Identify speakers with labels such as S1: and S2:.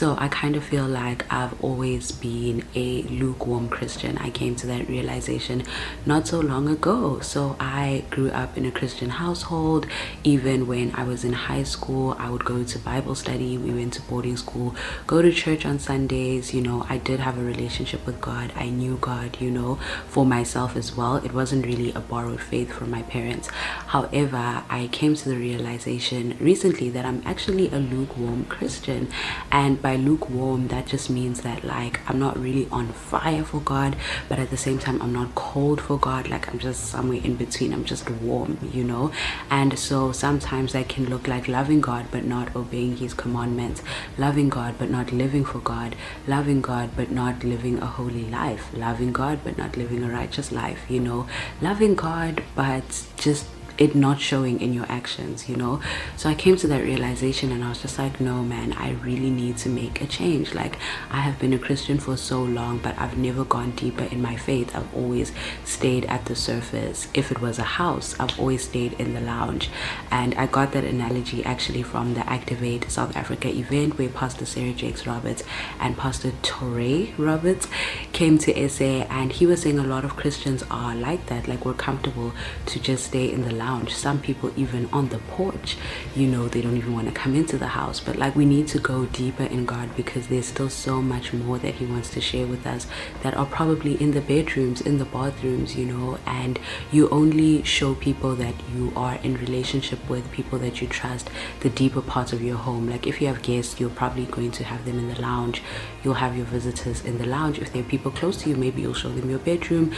S1: So I kind of feel like I've always been a lukewarm Christian. I came to that realization not so long ago. So I grew up in a Christian household. Even when I was in high school, I would go to Bible study. We went to boarding school, go to church on Sundays. I did have a relationship with God. I knew God, for myself as well. It wasn't really a borrowed faith from my parents. However, I came to the realization recently that I'm actually a lukewarm Christian. And by lukewarm, that just means that like I'm not really on fire for God, but at the same time I'm not cold for God. Like I'm just somewhere in between. I'm just warm. And so sometimes that can look like loving God but not obeying his commandments, loving God but not living for God, loving God but not living a holy life, loving God but not living a righteous life, loving God but just it not showing in your actions. So I came to that realization and I was just like, no man, I really need to make a change. Like I have been a Christian for so long, but I've never gone deeper in my faith. I've always stayed at the surface. If it was a house, I've always stayed in the lounge. And I got that analogy actually from the Activate South Africa event where Pastor Sarah Jakes Roberts and Pastor Torrey Roberts came to SA, and he was saying a lot of Christians are like that. Like we're comfortable to just stay in the lounge. Some people even on the porch, they don't even want to come into the house. But like we need to go deeper in God, because there's still so much more that he wants to share with us that are probably in the bedrooms, in the bathrooms, and you only show people that you are in relationship with, people that you trust, the deeper parts of your home. Like if you have guests, you're probably going to have them in the lounge. You'll have your visitors in the lounge. If there are people close to you, maybe you'll show them your bedroom.